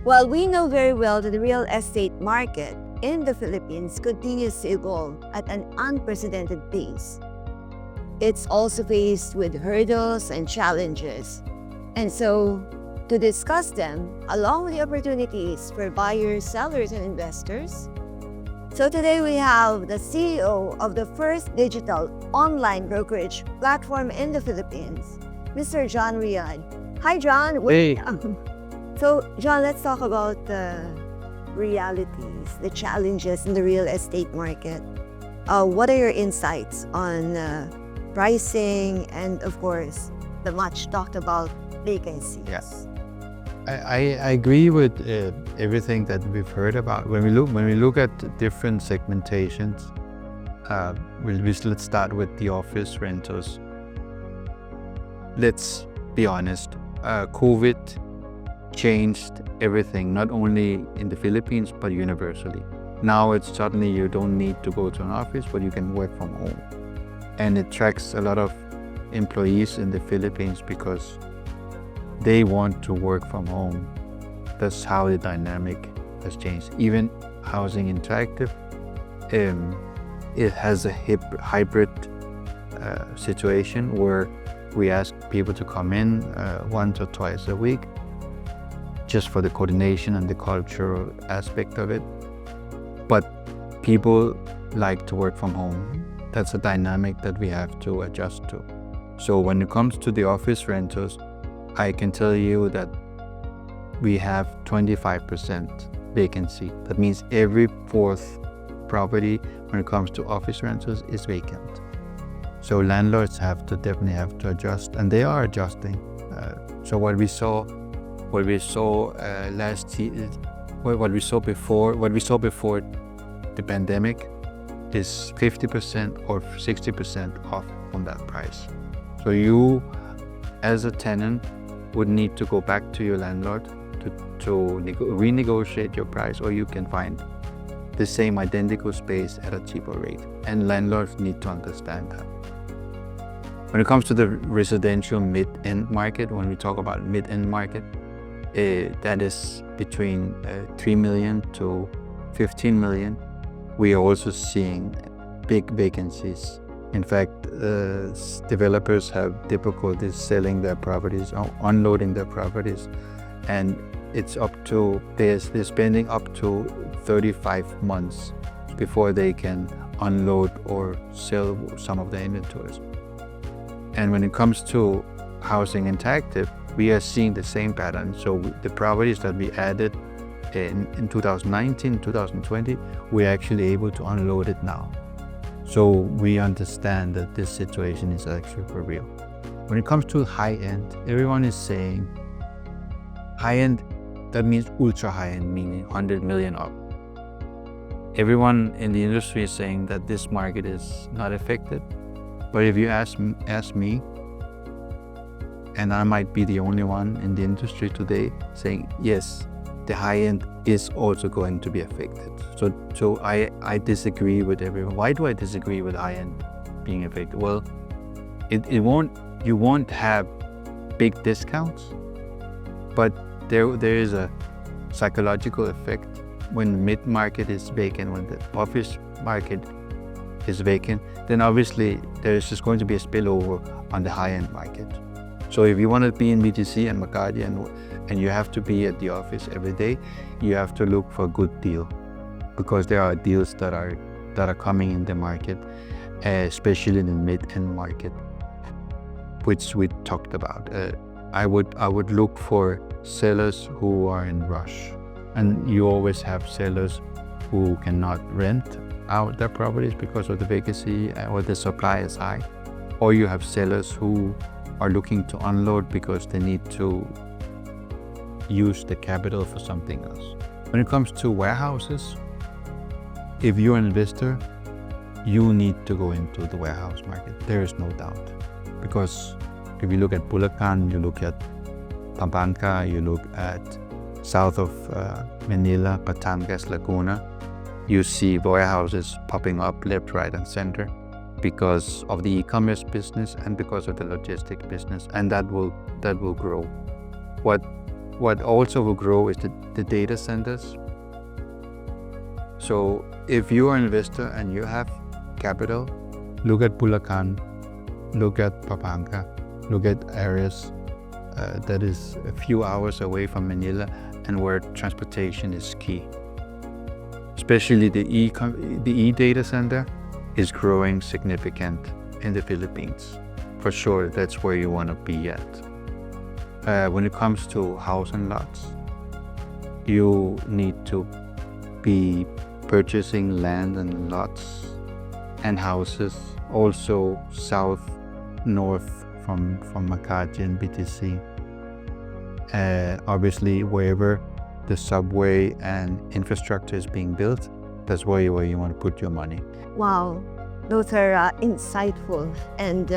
While we know very well that the real estate market in the Philippines continues to evolve at an unprecedented pace, it's also faced with hurdles and challenges. And so, to discuss them, along with the opportunities for buyers, sellers, and investors, so today we have the CEO of the first digital online brokerage platform in the Philippines, Mr. John Riyad. Hi, John. Hey. So, John, let's talk about the realities, the challenges in the real estate market. What are your insights on pricing and, of course, the much talked about vacancies? Yes. I agree with everything that we've heard about. When we look at different segmentations, let's start with the office rentals. Let's be honest. COVID changed everything, not only in the Philippines but universally. Now it's suddenly you don't need to go to an office, but you can work from home, and it attracts a lot of employees in the Philippines because they want to work from home. That's how the dynamic has changed. Even HousingInteractive, it has a hybrid situation where we ask people to come in once or twice a week, just for the coordination and the cultural aspect of it. But people like to work from home. That's a dynamic that we have to adjust to. So when it comes to the office rentals, I can tell you that we have 25% vacancy. That means every fourth property when it comes to office rentals is vacant. So landlords definitely have to adjust, and they are adjusting. So what we saw last year, what we saw before the pandemic is 50% or 60% off from that price. So you, as a tenant, would need to go back to your landlord to renegotiate your price, or you can find the same identical space at a cheaper rate. And landlords need to understand that. When it comes to the residential mid-end market, when we talk about mid-end market, that is between 3 million to 15 million. We are also seeing big vacancies. In fact, developers have difficulties selling their properties, unloading their properties, and they're spending up to 35 months before they can unload or sell some of their inventories. And when it comes to HousingInteractive, we are seeing the same pattern. So the properties that we added in 2019, 2020, we're actually able to unload it now. So we understand that this situation is actually for real. When it comes to high end, everyone is saying high end, that means ultra high end, meaning 100 million up. Everyone in the industry is saying that this market is not affected. But if you ask me, and I might be the only one in the industry today saying, yes, the high end is also going to be affected. So I disagree with everyone. Why do I disagree with high end being affected? Well, you won't have big discounts, but there is a psychological effect when mid-market is vacant, when the office market is vacant, then obviously there is just going to be a spillover on the high-end market. So if you want to be in BTC and Makati and you have to be at the office every day, you have to look for a good deal, because there are deals that are coming in the market, especially in the mid-end market, which we talked about. I would look for sellers who are in rush, and you always have sellers who cannot rent out their properties because of the vacancy or the supply is high, or you have sellers who are looking to unload because they need to use the capital for something else. When it comes to warehouses, if you're an investor, you need to go into the warehouse market. There is no doubt, because if you look at Bulacan, you look at Pampanga, you look at south of Manila, Batangas, Laguna, you see warehouses popping up left, right, and center because of the e-commerce business and because of the logistic business, and that will grow. What what also will grow is the data centers. So if you are an investor and you have capital, look at Bulacan, look at Pampanga, look at areas that is a few hours away from Manila and where transportation is key. Especially the e-data center is growing significant in the Philippines. For sure, that's where you want to be at. When it comes to housing lots, you need to be purchasing land and lots and houses also south, north from Makati and BTC. Obviously, wherever the subway and infrastructure is being built, that's where you want to put your money. Wow, those are insightful and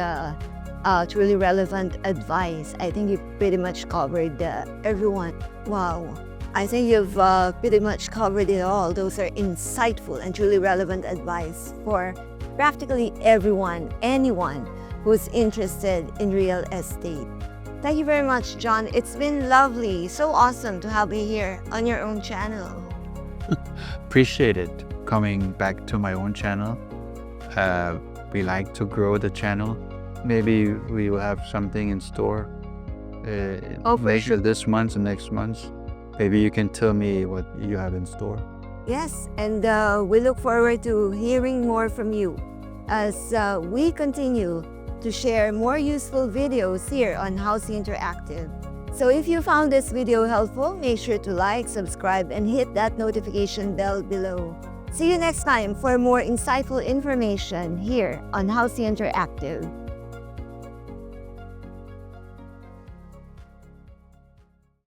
truly relevant advice. I think you pretty much covered everyone. Wow, I think you've pretty much covered it all. Those are insightful and truly relevant advice for practically everyone, anyone who's interested in real estate. Thank you very much, John. It's been lovely. So awesome to have you here on your own channel. Appreciate it coming back to my own channel. We like to grow the channel. Maybe we will have something in store later this month and next month. Maybe you can tell me what you have in store. Yes, and we look forward to hearing more from you as we continue to share more useful videos here on Housing Interactive. So if you found this video helpful, make sure to like, subscribe, and hit that notification bell below. See you next time for more insightful information here on Housing Interactive.